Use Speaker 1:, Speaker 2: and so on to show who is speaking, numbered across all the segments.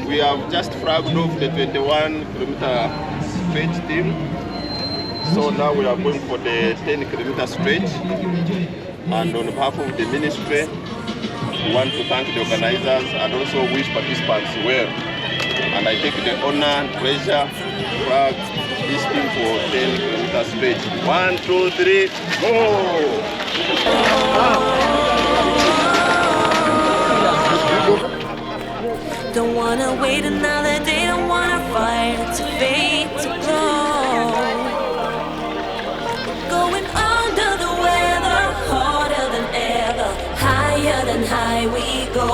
Speaker 1: We have just flagged off the 21-kilometer stretch team. So now we are going for the 10-kilometer stretch. And on behalf of the ministry, we want to thank the organizers and also wish participants well. And I take the honor and pleasure to flag this team for 10-kilometer stretch. 1, 2, 3, go!
Speaker 2: Don't wanna wait another day, don't wanna fight to fade to go. Going under the weather, harder than ever, higher than high we go.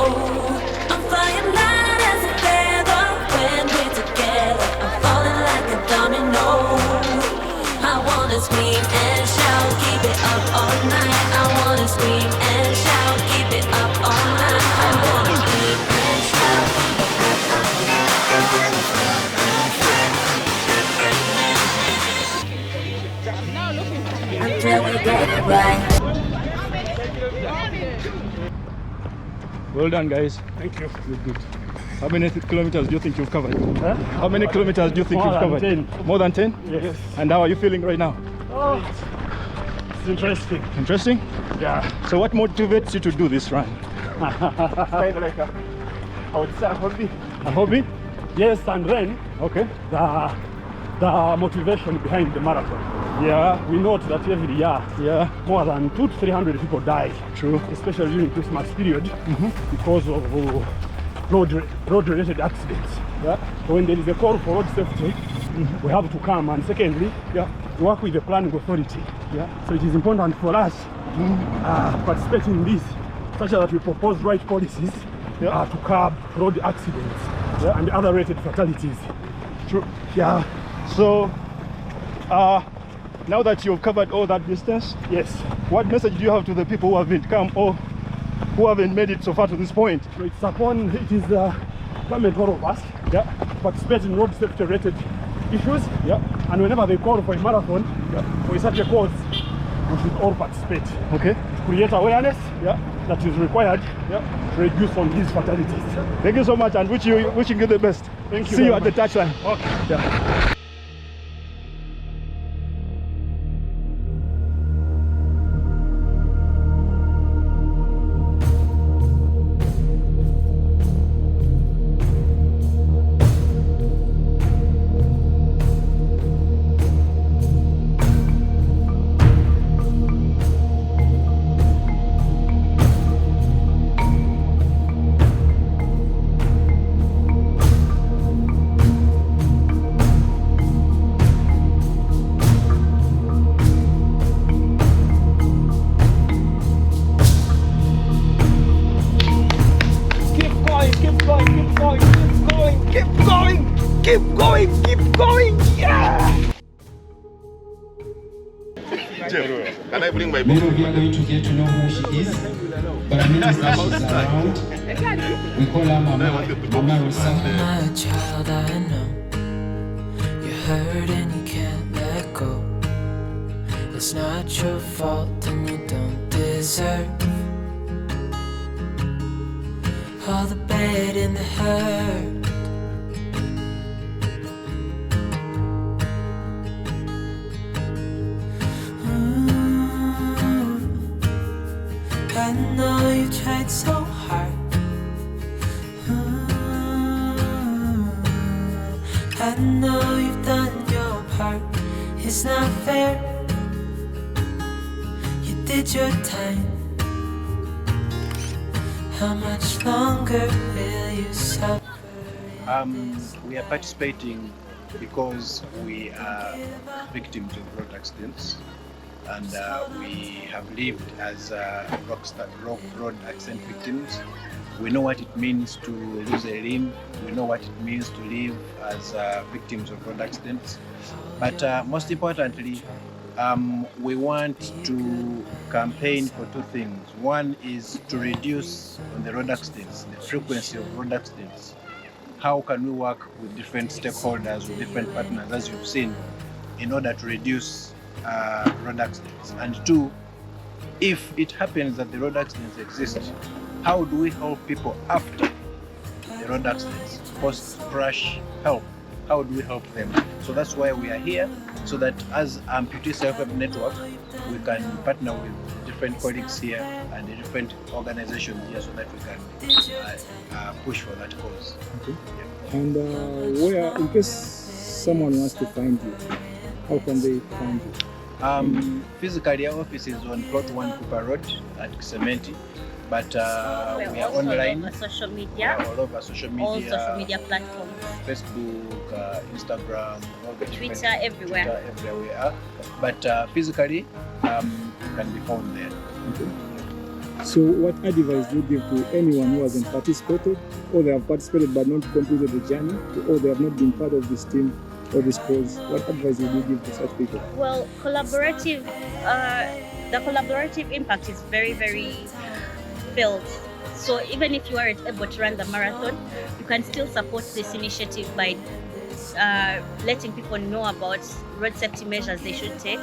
Speaker 2: I'm flying light as a feather when we're together. I'm falling like a domino. I wanna scream and shout, keep it up all night. I wanna scream and shout, keep it up all night. I wanna scream and shout. Until we get it right.
Speaker 3: Well done, guys.
Speaker 4: Thank you.
Speaker 3: Good. How many kilometers do you think you've covered?
Speaker 4: Huh?
Speaker 3: How many kilometers do you think you've covered?
Speaker 4: 10.
Speaker 3: More than 10?
Speaker 4: Yes.
Speaker 3: And how are you feeling right now?
Speaker 4: Oh, it's interesting.
Speaker 3: Interesting?
Speaker 4: Yeah.
Speaker 3: So what motivates you to do this run?
Speaker 4: Kind of like I would say a hobby.
Speaker 3: A hobby?
Speaker 4: Yes, and then
Speaker 3: Okay.
Speaker 4: the motivation behind the marathon.
Speaker 3: Yeah.
Speaker 4: We note that every year,
Speaker 3: Yeah.
Speaker 4: more than 200 to 300 people die,
Speaker 3: True.
Speaker 4: especially during Christmas period, because of road-related accidents.
Speaker 3: Yeah.
Speaker 4: So when there is a call for road safety, we have to come. And secondly,
Speaker 3: Yeah.
Speaker 4: we work with the planning authority.
Speaker 3: Yeah.
Speaker 4: So it is important for us participate in this, such that we propose right policies
Speaker 3: Yeah.
Speaker 4: to curb road accidents and other related fatalities.
Speaker 3: True.
Speaker 4: Yeah.
Speaker 3: So, now that you've covered all that distance,
Speaker 4: Yes.
Speaker 3: what message do you have to the people who haven't come or who haven't made it so far to this point?
Speaker 4: So it is government, all of us,
Speaker 3: Yeah.
Speaker 4: participate in road safety related issues.
Speaker 3: Yeah.
Speaker 4: And whenever they call for a marathon,
Speaker 3: Yeah.
Speaker 4: for such a cause, we should all participate.
Speaker 3: Okay.
Speaker 4: Create awareness
Speaker 3: Yeah.
Speaker 4: that is required
Speaker 3: Yeah.
Speaker 4: to reduce on these fatalities.
Speaker 3: Thank you so much, and wishing you the best.
Speaker 4: Thank you
Speaker 3: See you
Speaker 4: very
Speaker 3: at the touchline.
Speaker 4: Okay.
Speaker 3: Yeah.
Speaker 1: Can I bring my
Speaker 5: Many
Speaker 1: book?
Speaker 5: of you are going to get to know who she is, but I notice that she's around. We call her Mama Rosa.
Speaker 2: My child, I know you're hurt and you can't let go. It's not your fault and you don't deserve all the bad and the hurt. I know you tried so hard. I know you've done your part. It's not fair. You did your time. How much longer will you suffer?
Speaker 6: We are participating because we are victims of road accidents, and we have lived as road accident victims. We know what it means to lose a limb. We know what it means to live as victims of road accidents. But most importantly, we want to campaign for two things. One is to reduce on the road accidents, the frequency of road accidents. How can we work with different stakeholders, with different partners, as you've seen, in order to reduce road accidents? And two, if it happens that the road accidents exist, how do we help people after the road accidents? post-crash help. How do we help them? So that's why we are here, so that as Amputee Self-Help Network, we can partner with different colleagues here and the different organizations here, so that we can push for that cause.
Speaker 7: Okay. Yeah. And where, in case someone wants to find you, how can they find you?
Speaker 6: Physically, our office is on Plot 1 Cooper Road at Cementi, but we are online.
Speaker 8: All over social media.
Speaker 6: All over social media.
Speaker 8: All social media platforms.
Speaker 6: Facebook, Instagram, all the
Speaker 8: Twitter, everywhere.
Speaker 6: Twitter, everywhere we are. But physically, can be found there.
Speaker 7: Okay. So what advice do you give to anyone who hasn't participated, or they have participated but not completed the journey, or they have not been part of this team or this cause? What advice would you give to such people?
Speaker 8: Well, the collaborative impact is very, very felt. So even if you aren't able to run the marathon, you can still support this initiative by letting people know about road safety measures they should take.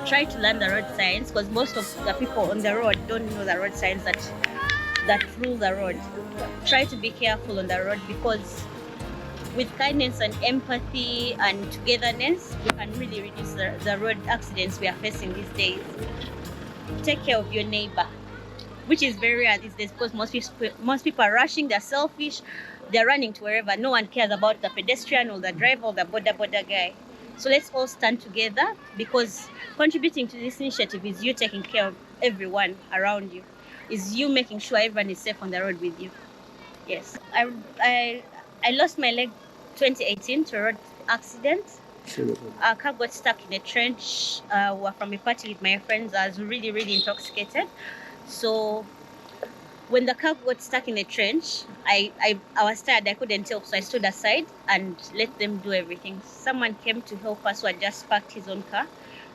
Speaker 8: Try to learn the road signs, because most of the people on the road don't know the road signs that rule the road. Try to be careful on the road, because with kindness and empathy and togetherness, we can really reduce the road accidents we are facing these days. Take care of your neighbor, which is very rare these days, because most people are rushing, they're selfish, they're running to wherever. No one cares about the pedestrian or the driver or the border guy. So let's all stand together, because contributing to this initiative is you taking care of everyone around you. Is you making sure everyone is safe on the road with you. Yes. I lost my leg 2018 to a road accident. Our car got stuck in a trench. We were from a party with my friends. I was really, really intoxicated. So when the car got stuck in a trench, I was tired, I couldn't help, so I stood aside and let them do everything. Someone came to help us who had just parked his own car,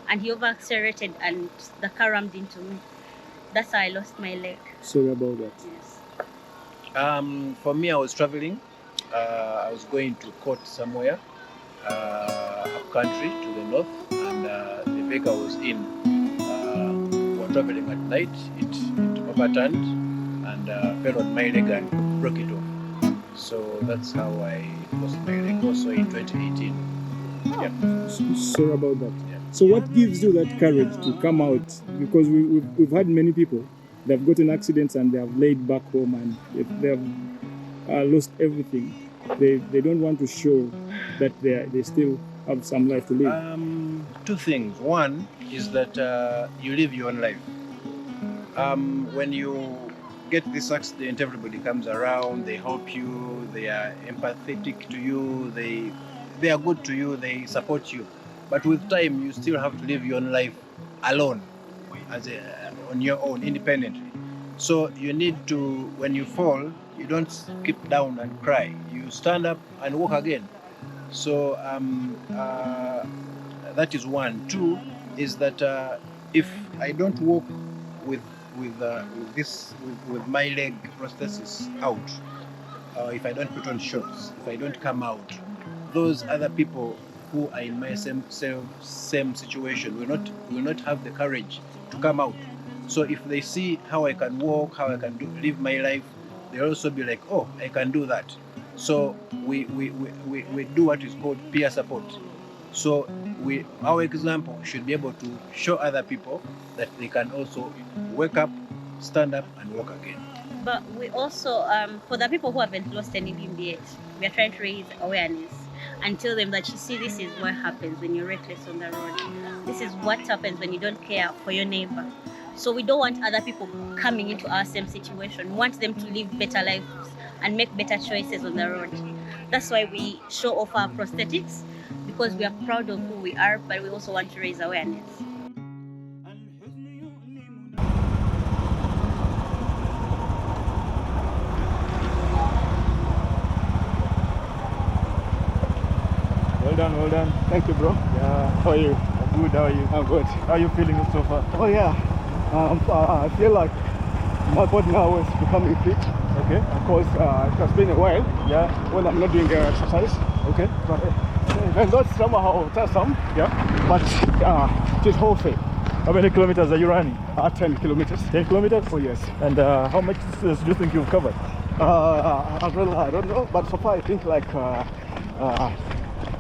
Speaker 8: and he over-accelerated and the car rammed into me. That's how I lost my leg.
Speaker 7: Sorry about that.
Speaker 8: Yes.
Speaker 6: For me, I was traveling. I was going to court somewhere, up country to the north, and the vehicle was in. We were traveling at night. It overturned and fell on my leg and broke it off. So that's how I lost my leg, also in 2018. Yeah.
Speaker 7: Sorry about that.
Speaker 6: Yeah.
Speaker 7: So what gives you that courage to come out? Because we've had many people that have gotten accidents and they have laid back home and they have lost everything. They don't want to show that they still have some life to live.
Speaker 6: Two things. One is that you live your own life. When you get this accident, everybody comes around, they help you, they are empathetic to you, they are good to you, they support you. But with time, you still have to live your own life alone, on your own, independently. So you need to, when you fall, you don't keep down and cry. You stand up and walk again. So that is one. Two is that if I don't walk with my leg prosthesis out, if I don't put on shorts, if I don't come out, those other people who are in my same situation will not have the courage to come out. So if they see how I can walk, how I can live my life, they'll also be like, oh, I can do that. So we do what is called peer support. So our example should be able to show other people that they can also wake up, stand up, and walk again.
Speaker 8: But we also, for the people who haven't lost any limb yet, we are trying to raise awareness and tell them that, you see, this is what happens when you're reckless on the road. This is what happens when you don't care for your neighbor. So we don't want other people coming into our same situation. We want them to live better lives and make better choices on the road. That's why we show off our prosthetics, because we are proud of who we are, but we also want to raise awareness.
Speaker 3: Well done. Thank you, bro. Yeah. How are you? I'm good. How are you? I'm good. How are you feeling so far? Oh yeah. I feel like my body now is becoming fit. Okay. Of course, it has been a while. Yeah. When I'm not doing exercise. Okay. But that's somehow some. Yeah. But it is healthy. How many kilometers are you running? 10 kilometers. 10 kilometers? Oh yes. And how much distance do you think you've covered? I don't know, but so far I think like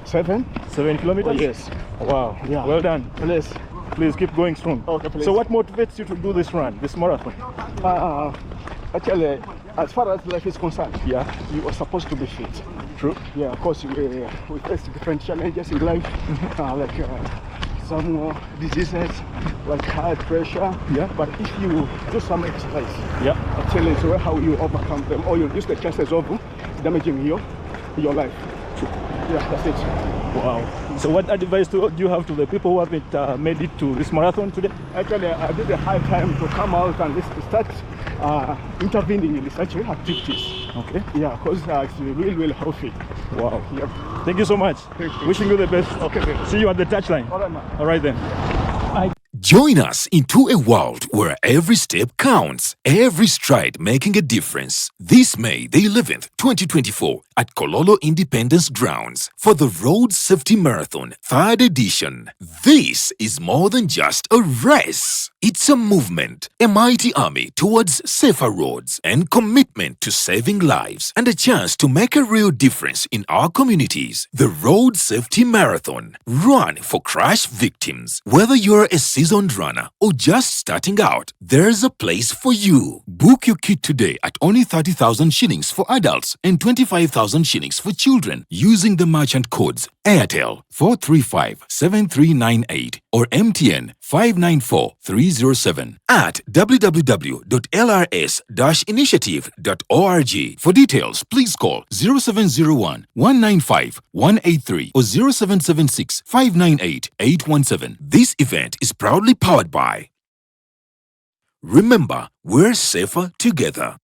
Speaker 3: 7.
Speaker 7: 7 kilometers?
Speaker 3: Oh, yes.
Speaker 7: Wow.
Speaker 3: Yeah.
Speaker 7: Well done.
Speaker 3: Please.
Speaker 7: Please keep going strong.
Speaker 3: Okay, please.
Speaker 7: So what motivates you to do this run, this marathon?
Speaker 3: Actually, as far as life is concerned,
Speaker 7: Yeah.
Speaker 3: you are supposed to be fit.
Speaker 7: True.
Speaker 3: Yeah, of course, we face different challenges in life, like some diseases, like high pressure.
Speaker 7: Yeah.
Speaker 3: But if you do some exercise,
Speaker 7: Yeah.
Speaker 3: actually, it's how you overcome them, or you reduce the chances of damaging your life. Yeah, that's it.
Speaker 7: Wow. So what advice do you have to the people who haven't made it to this marathon today?
Speaker 3: Actually, I did a high time to come out and start intervening in such activities.
Speaker 7: Okay.
Speaker 3: Yeah, because it's really healthy.
Speaker 7: Wow.
Speaker 3: Yep.
Speaker 7: Thank you so much.
Speaker 3: Thank you.
Speaker 7: Wishing you the best.
Speaker 3: Okay, then.
Speaker 7: See you at the touchline.
Speaker 3: All right, man.
Speaker 7: All right then.
Speaker 9: Join us into a world where every step counts, every stride making a difference. This May the 11th, 2024 at Kololo Independence Grounds for the Road Safety Marathon 3rd edition. This is more than just a race. It's a movement, a mighty army towards safer roads and commitment to saving lives and a chance to make a real difference in our communities. The Road Safety Marathon. Run for crash victims. Whether you're a seasoned runner or just starting out, there's a place for you. Book your kit today at only 30,000 shillings for adults and 25,000 shillings for children using the merchant codes Airtel 435-7398 or MTN 594307 at www.lrs-initiative.org. For details, please call 0701 195 183 or 0776 598 817. This event is proudly powered by. Remember, we're safer together.